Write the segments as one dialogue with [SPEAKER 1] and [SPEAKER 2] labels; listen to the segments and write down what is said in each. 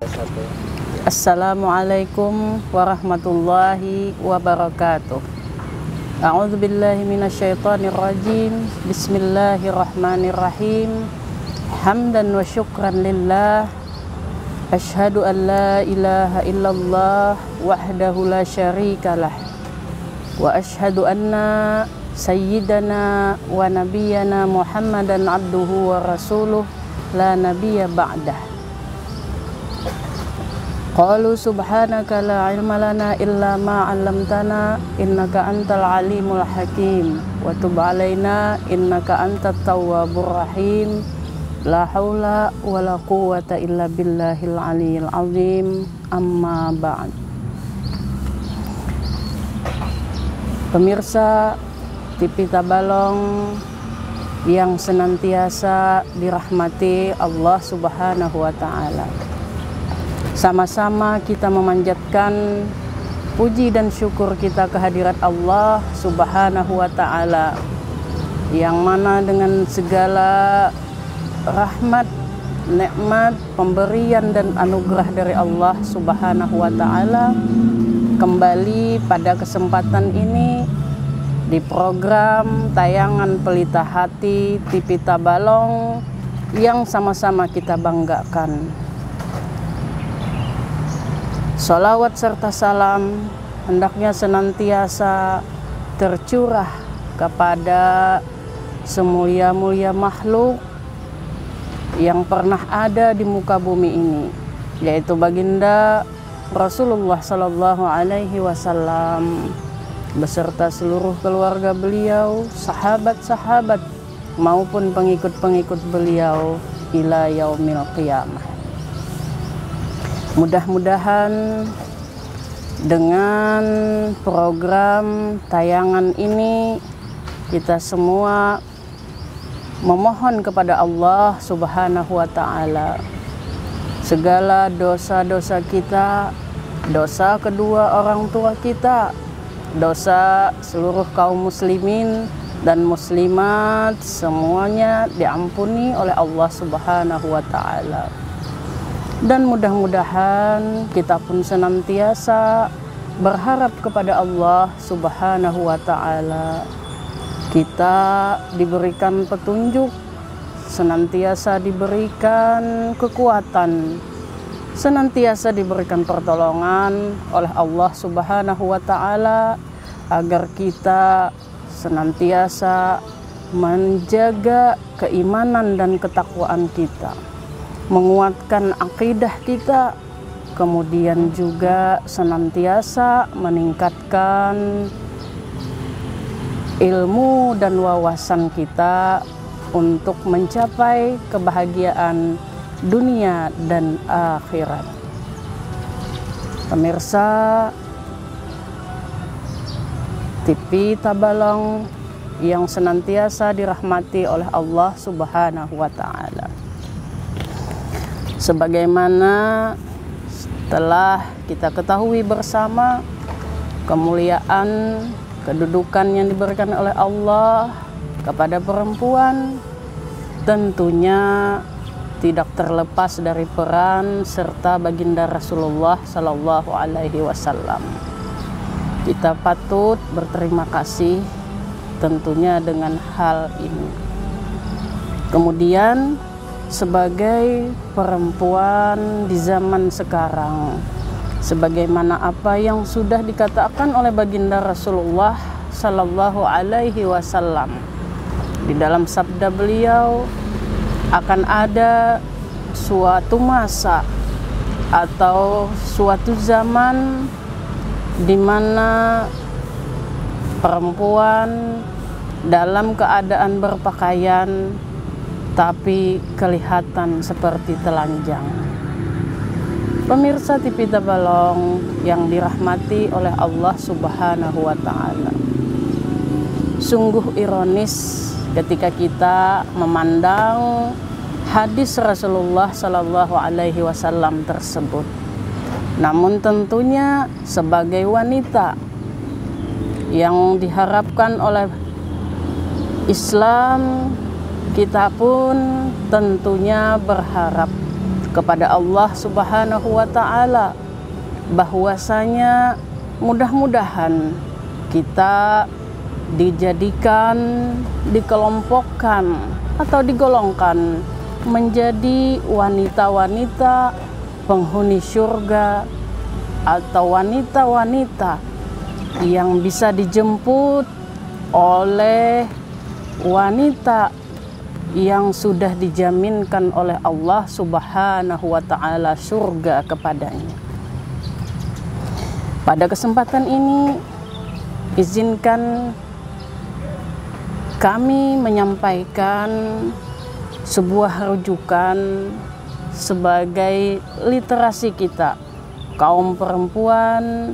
[SPEAKER 1] Satu.
[SPEAKER 2] Assalamualaikum warahmatullahi wabarakatuh. A'udzu billahi minasyaitonir rajim. Bismillahirrahmanirrahim. Hamdan wa syukran lillah. Asyhadu an la ilaha illallah wahdahu la syarikalah. Wa asyhadu anna sayyidana wa nabiyyana Muhammadan abduhu wa rasuluh la nabiyya ba'dah. Qalu subhanaka la ilma lana illa ma 'allamtana innaka antal alimul hakim wa tub 'alaina innaka antat tawwabur rahim. La haula wala quwwata illa billahil aliyil azim. Amma ba'd. Pemirsa TV Tabalong yang senantiasa dirahmati Allah Subhanahu wa taala. Sama-sama kita memanjatkan puji dan syukur kita kehadirat Allah Subhanahu wa ta'ala, yang mana dengan segala rahmat, nikmat, pemberian dan anugerah dari Allah Subhanahu wa ta'ala, kembali pada kesempatan ini di program tayangan Pelita Hati TV Tabalong yang sama-sama kita banggakan. Salawat serta salam hendaknya senantiasa tercurah kepada semulia-mulia makhluk yang pernah ada di muka bumi ini, yaitu baginda Rasulullah Sallallahu Alaihi Wasallam beserta seluruh keluarga beliau, sahabat-sahabat maupun pengikut-pengikut beliau ila yaumil qiyamah. Mudah-mudahan dengan program tayangan ini kita semua memohon kepada Allah Subhanahu wa ta'ala segala dosa-dosa kita, dosa kedua orang tua kita, dosa seluruh kaum muslimin dan muslimat, semuanya diampuni oleh Allah Subhanahu wa ta'ala. Dan mudah-mudahan kita pun senantiasa berharap kepada Allah Subhanahu wa ta'ala. Kita diberikan petunjuk, senantiasa diberikan kekuatan, senantiasa diberikan pertolongan oleh Allah Subhanahu wa ta'ala, agar kita senantiasa menjaga keimanan dan ketakwaan kita, menguatkan akidah kita, kemudian juga senantiasa meningkatkan ilmu dan wawasan kita untuk mencapai kebahagiaan dunia dan akhirat. Pemirsa TV Tabalong yang senantiasa dirahmati oleh Allah Subhanahu wa ta'ala, sebagaimana telah kita ketahui bersama, kemuliaan kedudukan yang diberikan oleh Allah kepada perempuan tentunya tidak terlepas dari peran serta baginda Rasulullah Sallallahu Alaihi Wasallam. Kita patut berterima kasih tentunya dengan hal ini. Kemudian sebagai perempuan di zaman sekarang, sebagaimana apa yang sudah dikatakan oleh baginda Rasulullah Sallallahu Alaihi Wasallam di dalam sabda beliau, akan ada suatu masa atau suatu zaman di mana perempuan dalam keadaan berpakaian tapi kelihatan seperti telanjang. Pemirsa TV Tabalong yang dirahmati oleh Allah Subhanahu wa ta'ala, sungguh ironis ketika kita memandang hadis Rasulullah Sallallahu Alaihi Wasallam tersebut. Namun tentunya sebagai wanita yang diharapkan oleh Islam, kita pun tentunya berharap kepada Allah Subhanahu wa Ta'ala bahwasanya mudah-mudahan kita dijadikan, dikelompokkan atau digolongkan menjadi wanita-wanita penghuni surga atau wanita-wanita yang bisa dijemput oleh wanita yang sudah dijaminkan oleh Allah Subhanahu wa Ta'ala surga kepadanya. Pada kesempatan ini, izinkan kami menyampaikan sebuah rujukan sebagai literasi kita, kaum perempuan,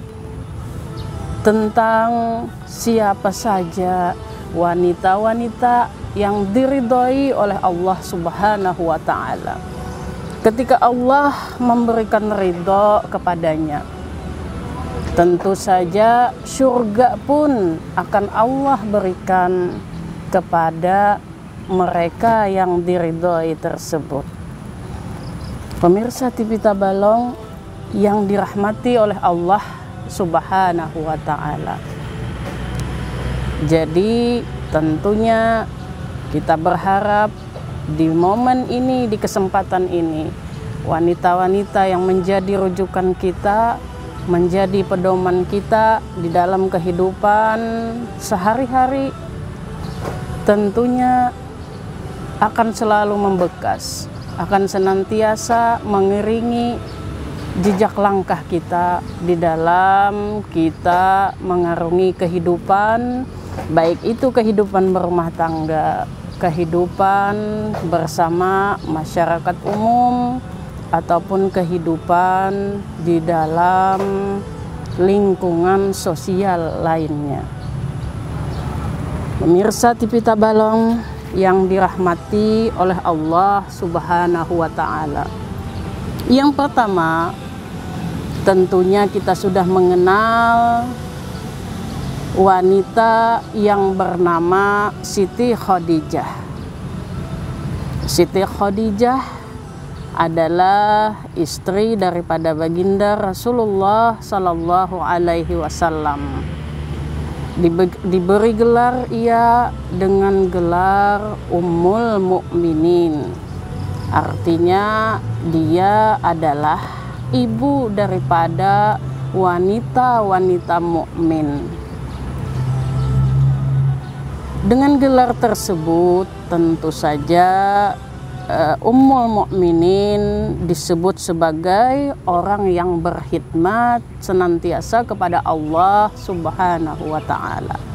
[SPEAKER 2] tentang siapa saja wanita-wanita yang diridhoi oleh Allah Subhanahu wa Ta'ala. Ketika Allah memberikan ridho kepadanya, tentu saja surga pun akan Allah berikan kepada mereka yang diridhoi tersebut. Pemirsa TV Tabalong yang dirahmati oleh Allah Subhanahu wa Ta'ala. Jadi tentunya kita berharap di momen ini, di kesempatan ini, wanita-wanita yang menjadi rujukan kita, menjadi pedoman kita di dalam kehidupan sehari-hari, tentunya akan selalu membekas, akan senantiasa mengiringi jejak langkah kita di dalam kita mengarungi kehidupan, baik itu kehidupan berumah tangga, kehidupan bersama masyarakat umum, ataupun kehidupan di dalam lingkungan sosial lainnya. Pemirsa TV Tabalong yang dirahmati oleh Allah Subhanahu wa Ta'ala. Yang pertama, tentunya kita sudah mengenal wanita yang bernama Siti Khadijah. Siti Khadijah adalah istri daripada baginda Rasulullah Sallallahu Alaihi Wasallam. Diberi gelar ia dengan gelar Ummul Mukminin, artinya dia adalah ibu daripada wanita-wanita mukmin. Dengan gelar tersebut tentu saja Ummul Mukminin disebut sebagai orang yang berkhidmat senantiasa kepada Allah Subhanahu wa Ta'ala.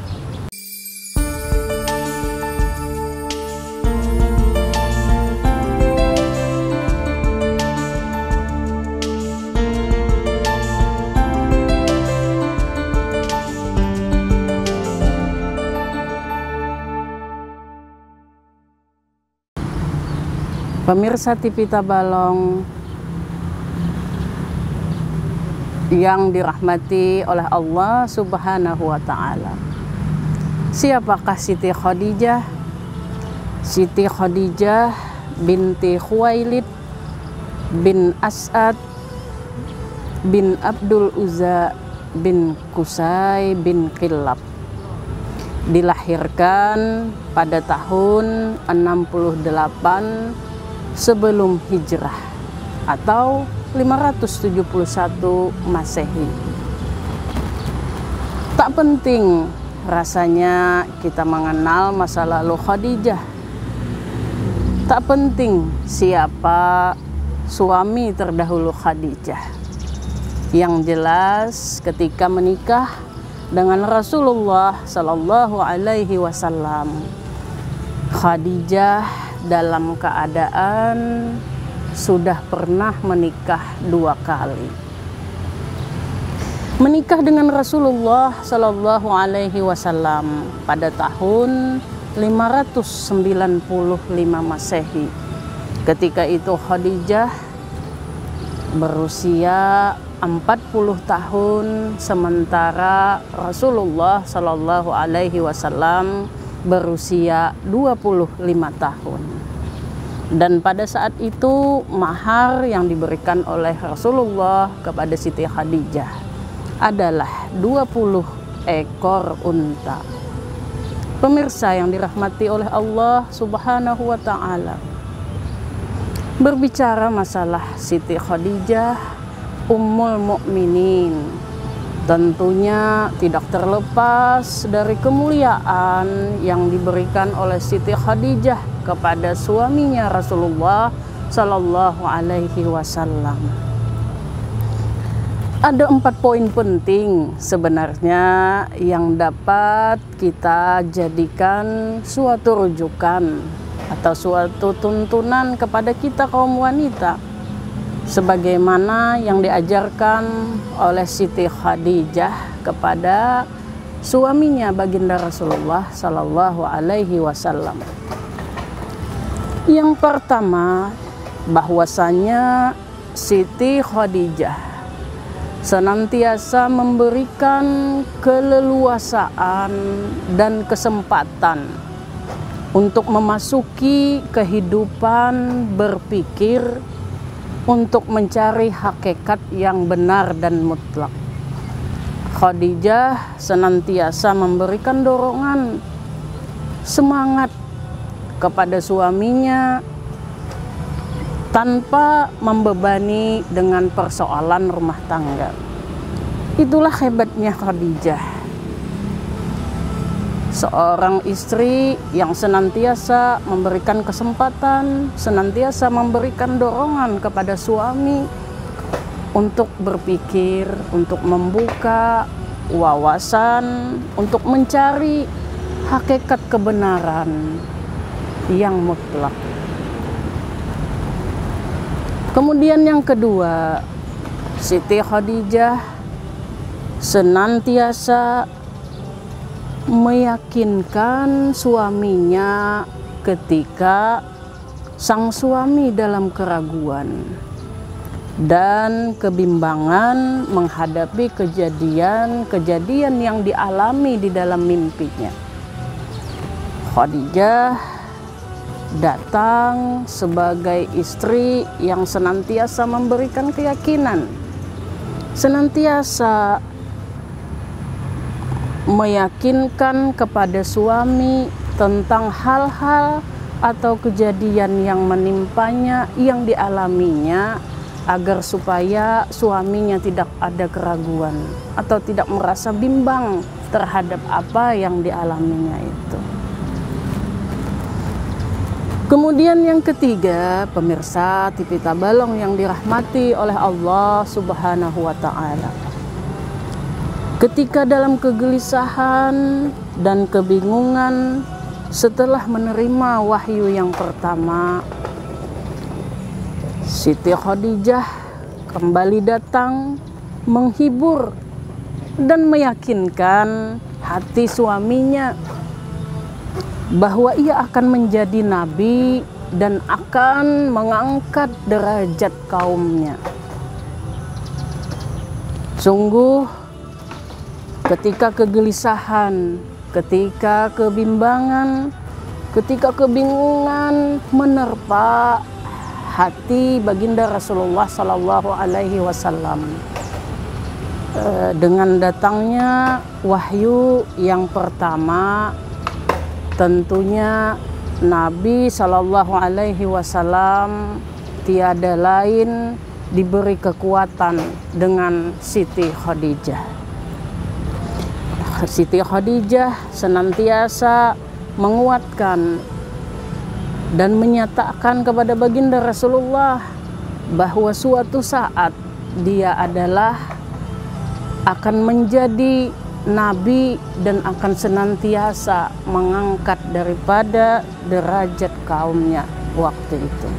[SPEAKER 2] Pemirsa TV Tabalong yang dirahmati oleh Allah Subhanahu wa Ta'ala. Siapakah Siti Khadijah? Siti Khadijah binti Khuwailid bin As'ad bin Abdul Uzza bin Qusay bin Qillab. Dilahirkan pada tahun 68 sebelum hijrah atau 571 Masehi. Tak penting rasanya kita mengenal masa lalu Khadijah. Tak penting siapa suami terdahulu Khadijah. Yang jelas ketika menikah dengan Rasulullah Sallallahu Alaihi Wasallam, Khadijah dalam keadaan sudah pernah menikah 2 kali. Menikah dengan Rasulullah Sallallahu Alaihi Wasallam pada tahun 595 Masehi. Ketika itu Khadijah berusia 40 tahun, sementara Rasulullah Sallallahu Alaihi Wasallam berusia 25 tahun. Dan pada saat itu mahar yang diberikan oleh Rasulullah kepada Siti Khadijah adalah 20 ekor unta. Pemirsa yang dirahmati oleh Allah Subhanahu wa Ta'ala, berbicara masalah Siti Khadijah Ummul Mukminin, tentunya tidak terlepas dari kemuliaan yang diberikan oleh Siti Khadijah kepada suaminya Rasulullah Sallallahu Alaihi Wasallam. Ada 4 poin penting sebenarnya yang dapat kita jadikan suatu rujukan atau suatu tuntunan kepada kita kaum wanita, sebagaimana yang diajarkan oleh Siti Khadijah kepada suaminya baginda Rasulullah Sallallahu Alaihi Wasallam. Yang pertama, bahwasanya Siti Khadijah senantiasa memberikan keleluasaan dan kesempatan untuk memasuki kehidupan berpikir, untuk mencari hakikat yang benar dan mutlak. Khadijah senantiasa memberikan dorongan, semangat kepada suaminya tanpa membebani dengan persoalan rumah tangga. Itulah hebatnya Khadijah, seorang istri yang senantiasa memberikan kesempatan, senantiasa memberikan dorongan kepada suami untuk berpikir, untuk membuka wawasan, untuk mencari hakikat kebenaran yang mutlak. Kemudian yang kedua, Siti Khadijah senantiasa meyakinkan suaminya ketika sang suami dalam keraguan dan kebimbangan menghadapi kejadian-kejadian yang dialami di dalam mimpinya. Khadijah datang sebagai istri yang senantiasa memberikan keyakinan, senantiasa meyakinkan kepada suami tentang hal-hal atau kejadian yang menimpanya, yang dialaminya, agar supaya suaminya tidak ada keraguan atau tidak merasa bimbang terhadap apa yang dialaminya itu. Kemudian yang ketiga, pemirsa TV Tabalong yang dirahmati oleh Allah Subhanahu wa Ta'ala, ketika dalam kegelisahan dan kebingungan setelah menerima wahyu yang pertama, Siti Khadijah kembali datang menghibur dan meyakinkan hati suaminya bahwa ia akan menjadi nabi dan akan mengangkat derajat kaumnya. Sungguh ketika kegelisahan, ketika kebimbangan, ketika kebingungan menerpa hati baginda Rasulullah Sallallahu Alaihi Wasallam, dengan datangnya wahyu yang pertama, tentunya Nabi Sallallahu Alaihi Wasallam tiada lain diberi kekuatan dengan Siti Khadijah. Siti Khadijah senantiasa menguatkan dan menyatakan kepada baginda Rasulullah bahwa suatu saat dia adalah akan menjadi nabi dan akan senantiasa mengangkat daripada derajat kaumnya waktu itu.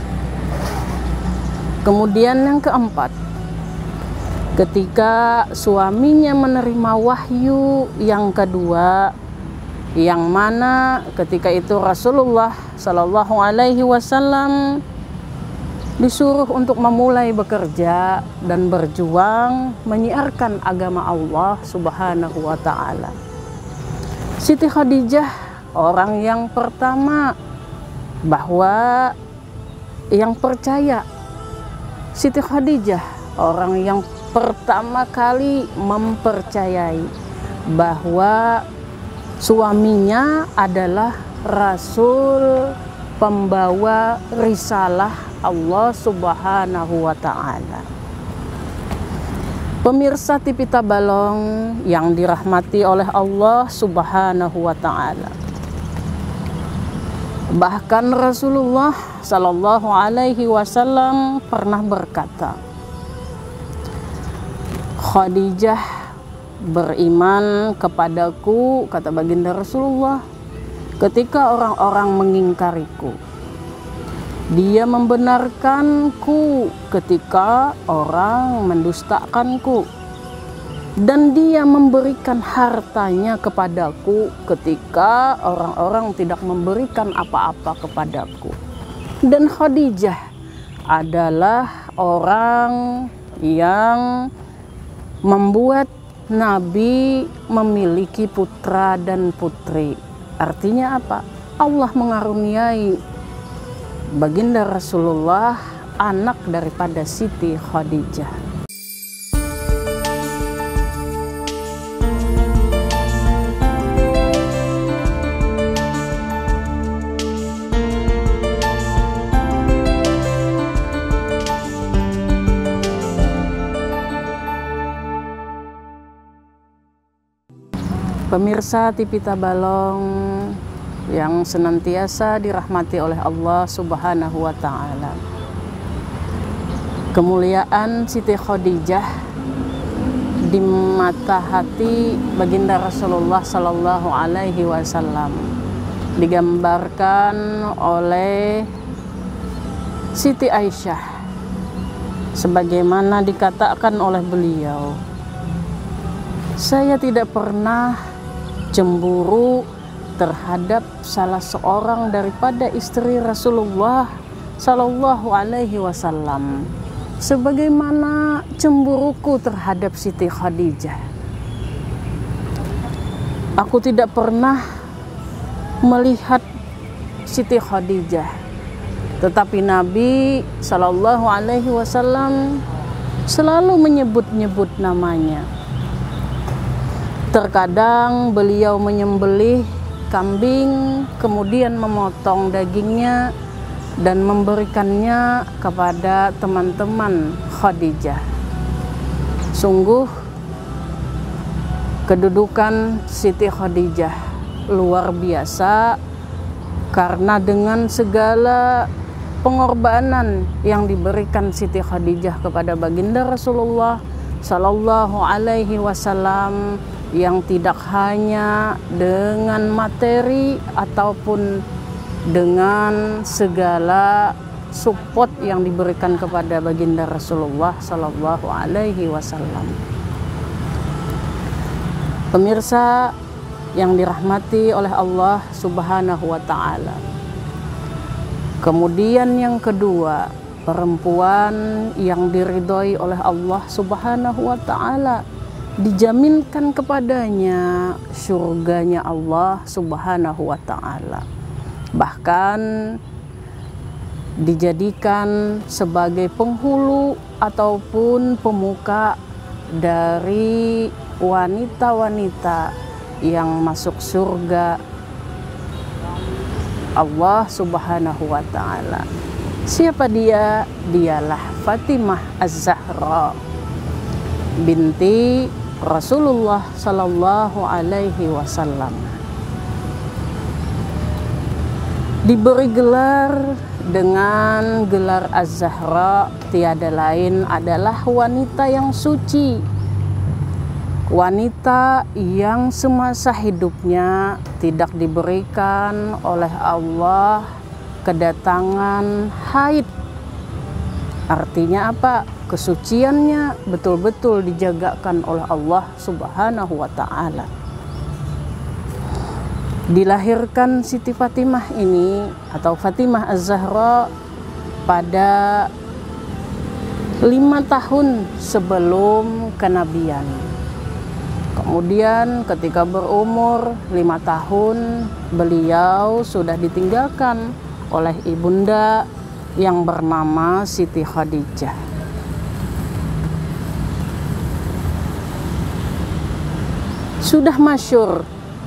[SPEAKER 2] Kemudian yang keempat, ketika suaminya menerima wahyu yang kedua, yang mana ketika itu Rasulullah Sallallahu Alaihi Wasallam disuruh untuk memulai bekerja dan berjuang menyiarkan agama Allah Subhanahu wa Ta'ala. Siti Khadijah orang yang pertama bahwa yang percaya. Siti Khadijah orang yang pertama kali mempercayai bahwa suaminya adalah Rasul pembawa risalah Allah Subhanahu wa Ta'ala. Pemirsa TV Tabalong yang dirahmati oleh Allah Subhanahu wa Ta'ala. Bahkan Rasulullah Sallallahu Alaihi Wasallam pernah berkata, Khadijah beriman kepadaku, kata baginda Rasulullah, ketika orang-orang mengingkariku. Dia membenarkanku ketika orang mendustakanku. Dan dia memberikan hartanya kepadaku ketika orang-orang tidak memberikan apa-apa kepadaku. Dan Khadijah adalah orang yang membuat Nabi memiliki putra dan putri. Artinya apa? Allah mengaruniai baginda Rasulullah anak daripada Siti Khadijah. Pemirsa TV Tabalong yang senantiasa dirahmati oleh Allah Subhanahu wa Ta'ala. Kemuliaan Siti Khadijah di mata hati baginda Rasulullah Sallallahu Alaihi Wasallam digambarkan oleh Siti Aisyah sebagaimana dikatakan oleh beliau, saya tidak pernah cemburu terhadap salah seorang daripada istri Rasulullah Sallallahu Alaihi Wasallam sebagaimana cemburuku terhadap Siti Khadijah. Aku tidak pernah melihat Siti Khadijah, tetapi Nabi Sallallahu Alaihi Wasallam selalu menyebut-nyebut namanya. Terkadang beliau menyembelih kambing, kemudian memotong dagingnya dan memberikannya kepada teman-teman Khadijah. Sungguh kedudukan Siti Khadijah luar biasa, karena dengan segala pengorbanan yang diberikan Siti Khadijah kepada baginda Rasulullah Sallallahu Alaihi Wasallam, yang tidak hanya dengan materi ataupun dengan segala support yang diberikan kepada baginda Rasulullah Sallallahu Alaihi Wasallam. Pemirsa yang dirahmati oleh Allah Subhanahu wa Ta'ala. Kemudian yang kedua, perempuan yang diridhoi oleh Allah Subhanahu wa Ta'ala, dijaminkan kepadanya surganya Allah Subhanahu wa Ta'ala. Bahkan dijadikan sebagai penghulu ataupun pemuka dari wanita-wanita yang masuk surga Allah Subhanahu wa Ta'ala. Siapa dia? Dialah Fatimah Az-Zahra binti Rasulullah Sallallahu Alaihi Wasallam. Diberi gelar dengan gelar Az-Zahra, tiada lain adalah wanita yang suci, wanita yang semasa hidupnya tidak diberikan oleh Allah kedatangan haid. Artinya apa? Kesuciannya betul-betul dijagakan oleh Allah Subhanahu wa Ta'ala. Dilahirkan Siti Fatimah ini atau Fatimah Az-Zahra pada 5 tahun sebelum kenabian. Kemudian ketika berumur 5 tahun beliau sudah ditinggalkan oleh ibunda yang bernama Siti Khadijah. Sudah masyhur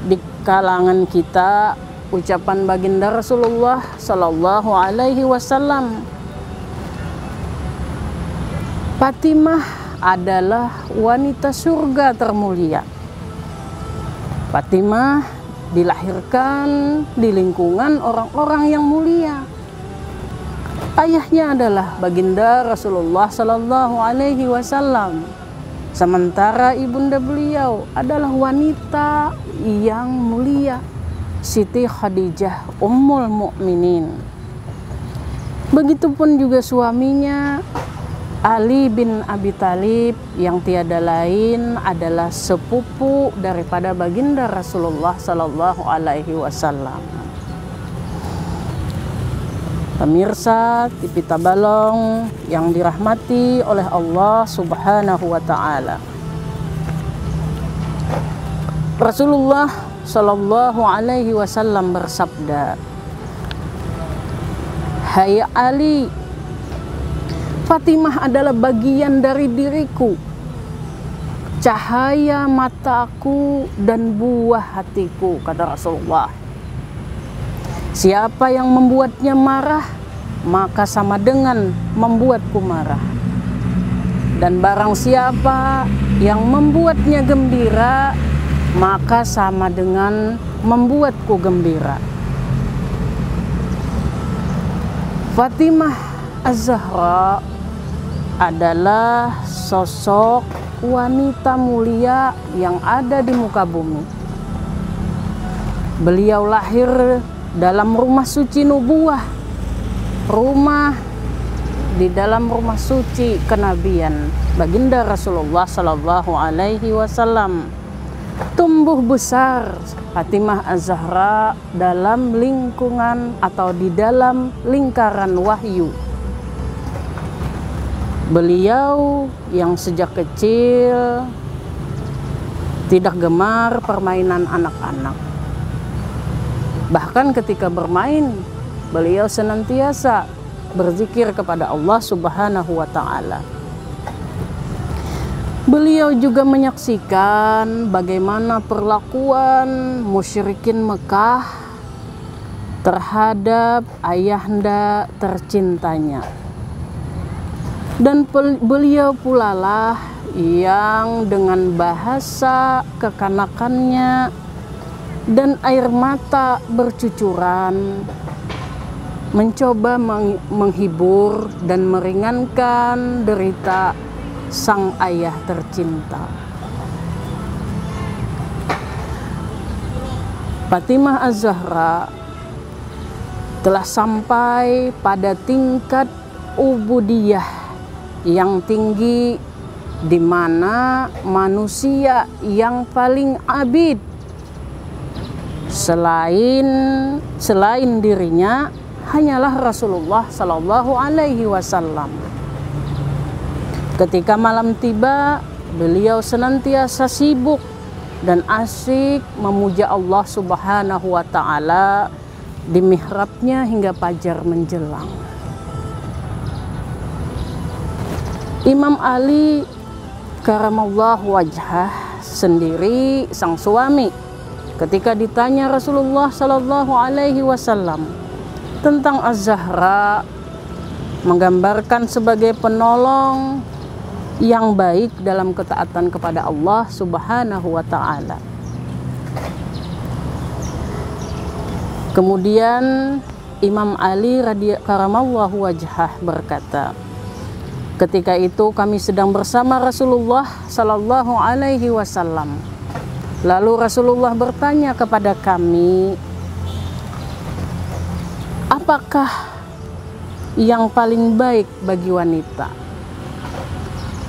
[SPEAKER 2] di kalangan kita ucapan baginda Rasulullah Sallallahu Alaihi Wasallam, Fatimah adalah wanita surga termulia. Fatimah dilahirkan di lingkungan orang-orang yang mulia. Ayahnya adalah baginda Rasulullah Sallallahu Alaihi Wasallam, sementara ibunda beliau adalah wanita yang mulia, Siti Khadijah Ummul Mukminin. Begitupun juga suaminya Ali bin Abi Thalib, yang tiada lain adalah sepupu daripada baginda Rasulullah Sallallahu Alaihi Wasallam. Pemirsa TV Tabalong yang dirahmati oleh Allah Subhanahu wa Ta'ala, Rasulullah Sallallahu Alaihi Wasallam bersabda, "Hai Ali, Fatimah adalah bagian dari diriku, cahaya mataku dan buah hatiku," kata Rasulullah. Siapa yang membuatnya marah, maka sama dengan membuatku marah. Dan barang siapa yang membuatnya gembira, maka sama dengan membuatku gembira. Fatimah Az-Zahra adalah sosok wanita mulia yang ada di muka bumi. Beliau lahir dalam rumah suci nubuah, rumah di dalam rumah suci kenabian baginda Rasulullah Sallallahu Alaihi Wasallam. Tumbuh besar Fatimah Az-Zahra dalam lingkungan atau di dalam lingkaran wahyu. Beliau yang sejak kecil tidak gemar permainan anak-anak. Bahkan ketika bermain, beliau senantiasa berzikir kepada Allah Subhanahu wa Ta'ala. Beliau juga menyaksikan bagaimana perlakuan musyrikin Mekah terhadap ayahanda tercintanya. Dan beliau pula lah yang dengan bahasa kekanakannya dan air mata bercucuran mencoba menghibur dan meringankan derita sang ayah tercinta. Fatimah Az-Zahra telah sampai pada tingkat ubudiyah yang tinggi, di mana manusia yang paling abid selain dirinya hanyalah Rasulullah Sallallahu Alaihi Wasallam. Ketika malam tiba, beliau senantiasa sibuk dan asyik memuja Allah Subhanahu wa Ta'ala di mihrabnya hingga fajar menjelang. Imam Ali karamallahu wajhah sendiri, sang suami, ketika ditanya Rasulullah Sallallahu Alaihi Wasallam tentang Az-Zahra, menggambarkan sebagai penolong yang baik dalam ketaatan kepada Allah Subhanahu wa Ta'ala. Kemudian Imam Ali karamallahu wajhah berkata, ketika itu kami sedang bersama Rasulullah Sallallahu Alaihi Wasallam. Lalu Rasulullah bertanya kepada kami, apakah yang paling baik bagi wanita?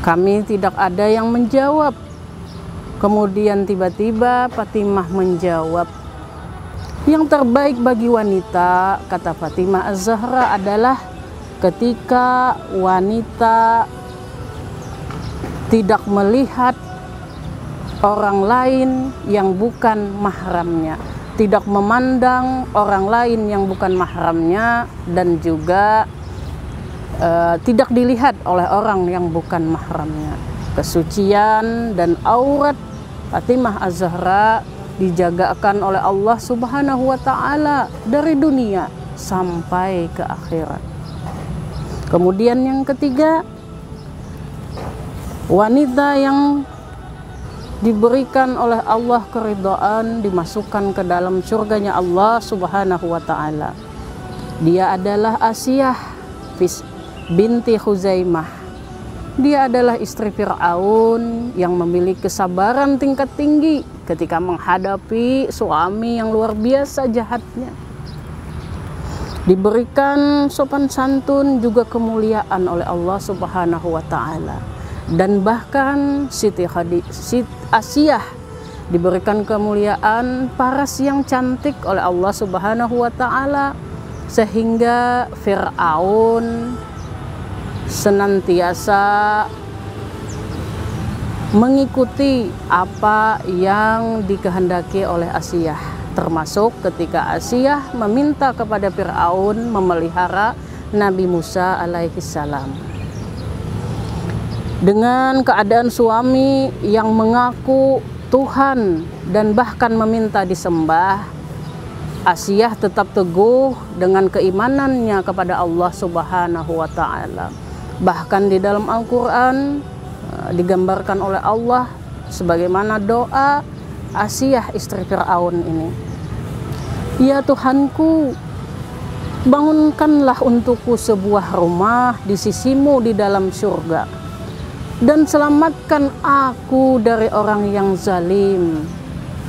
[SPEAKER 2] Kami tidak ada yang menjawab. Kemudian tiba-tiba Fatimah menjawab, yang terbaik bagi wanita, kata Fatimah Az-Zahra, adalah ketika wanita tidak melihat orang lain yang bukan mahramnya, tidak memandang orang lain yang bukan mahramnya, dan juga tidak dilihat oleh orang yang bukan mahramnya. Kesucian dan aurat Fatimah Az-Zahra dijagakan oleh Allah Subhanahu wa Ta'ala dari dunia sampai ke akhirat. Kemudian yang ketiga, wanita yang diberikan oleh Allah keridhaan dimasukkan ke dalam surganya Allah Subhanahu wa Ta'ala. Dia adalah Asiyah binti Khuzaimah. Dia adalah istri Fir'aun yang memiliki kesabaran tingkat tinggi ketika menghadapi suami yang luar biasa jahatnya. Diberikan sopan santun juga kemuliaan oleh Allah Subhanahu wa Ta'ala. Dan bahkan Siti Asiyah diberikan kemuliaan paras yang cantik oleh Allah Subhanahu wa Ta'ala, sehingga Fir'aun senantiasa mengikuti apa yang dikehendaki oleh Asiyah, termasuk ketika Asiyah meminta kepada Fir'aun memelihara Nabi Musa alaihi salam. Dengan keadaan suami yang mengaku Tuhan dan bahkan meminta disembah, Asiyah tetap teguh dengan keimanannya kepada Allah Subhanahu wa Ta'ala. Bahkan di dalam Al-Quran digambarkan oleh Allah sebagaimana doa Asiyah istri Fir'aun ini. Ya Tuhanku, bangunkanlah untukku sebuah rumah di sisimu di dalam surga, dan selamatkan aku dari orang yang zalim,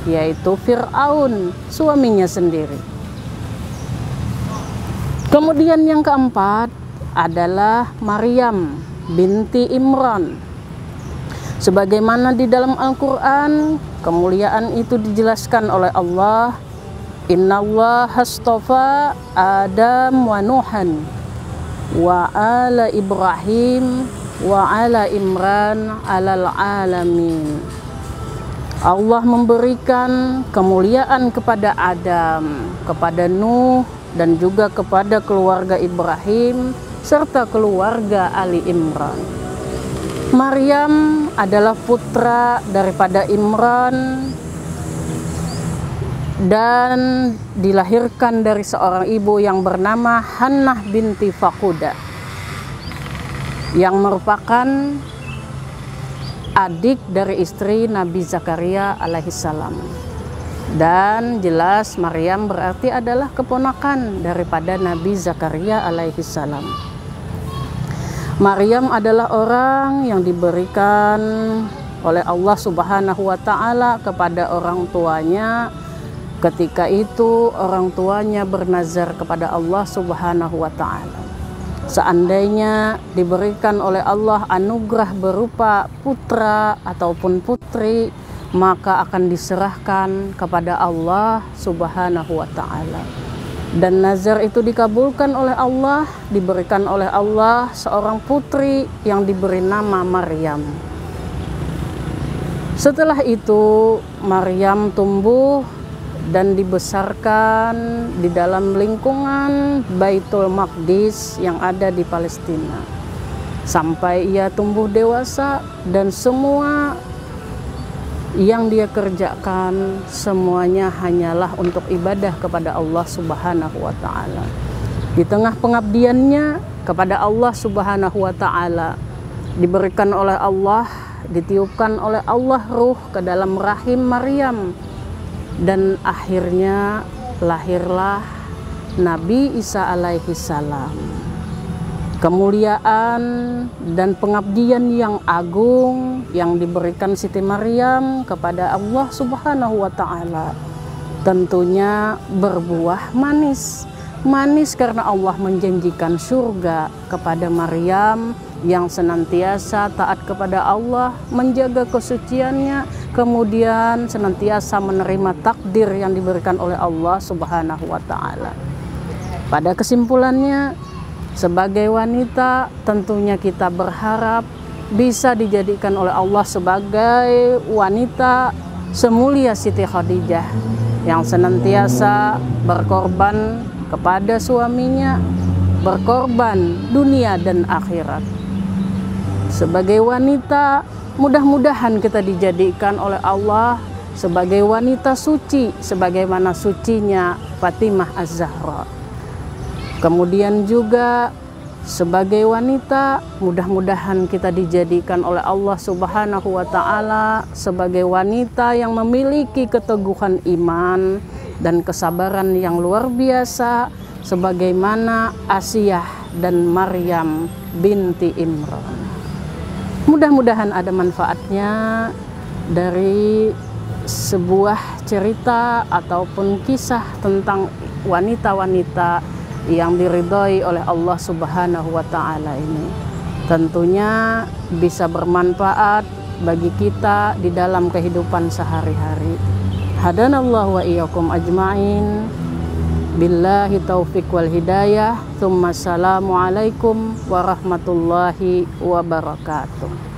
[SPEAKER 2] yaitu Fir'aun, suaminya sendiri. Kemudian yang keempat adalah Maryam binti Imran. Sebagaimana di dalam Al-Quran, kemuliaan itu dijelaskan oleh Allah. Innallaha astafa Adam wa Nuhan wa ala Ibrahim wa ala Imran alal alamin. Allah memberikan kemuliaan kepada Adam, kepada Nuh, dan juga kepada keluarga Ibrahim serta keluarga Ali Imran. Maryam adalah putra daripada Imran dan dilahirkan dari seorang ibu yang bernama Hannah binti Fakuda, yang merupakan adik dari istri Nabi Zakaria alaihissalam. Dan jelas Maryam berarti adalah keponakan daripada Nabi Zakaria alaihissalam. Maryam adalah orang yang diberikan oleh Allah Subhanahu wa Ta'ala kepada orang tuanya. Ketika itu orang tuanya bernazar kepada Allah Subhanahu wa Ta'ala, seandainya diberikan oleh Allah anugerah berupa putra ataupun putri, maka akan diserahkan kepada Allah Subhanahu wa Ta'ala. Dan nazar itu dikabulkan oleh Allah, diberikan oleh Allah seorang putri yang diberi nama Maryam. Setelah itu Maryam tumbuh dan dibesarkan di dalam lingkungan Baitul Maqdis yang ada di Palestina, sampai ia tumbuh dewasa, dan semua yang dia kerjakan semuanya hanyalah untuk ibadah kepada Allah Subhanahu wa Ta'ala. Di tengah pengabdiannya kepada Allah Subhanahu wa Ta'ala, diberikan oleh Allah, ditiupkan oleh Allah ruh ke dalam rahim Maryam, dan akhirnya lahirlah Nabi Isa alaihi salam. Kemuliaan dan pengabdian yang agung yang diberikan Siti Maryam kepada Allah Subhanahu wa Ta'ala tentunya berbuah manis. Manis karena Allah menjanjikan surga kepada Maryam yang senantiasa taat kepada Allah, menjaga kesuciannya, kemudian senantiasa menerima takdir yang diberikan oleh Allah Subhanahu wa Ta'ala. Pada kesimpulannya, sebagai wanita tentunya kita berharap bisa dijadikan oleh Allah sebagai wanita semulia Siti Khadijah yang senantiasa berkorban kepada suaminya berkorban dunia dan akhirat. Sebagai wanita, mudah-mudahan kita dijadikan oleh Allah sebagai wanita suci, sebagaimana sucinya Fatimah Az-Zahra. Kemudian juga sebagai wanita, mudah-mudahan kita dijadikan oleh Allah Subhanahu wa Ta'ala sebagai wanita yang memiliki keteguhan iman dan kesabaran yang luar biasa, sebagaimana Asiyah dan Maryam binti Imran. Mudah-mudahan ada manfaatnya dari sebuah cerita ataupun kisah tentang wanita-wanita yang diridhoi oleh Allah Subhanahu wa Ta'ala ini. Tentunya bisa bermanfaat bagi kita di dalam kehidupan sehari-hari. Hadanallahu wa iyyakum ajma'in. Billahi taufiq wal hidayah. Tsumma assalamualaikum warahmatullahi wabarakatuh.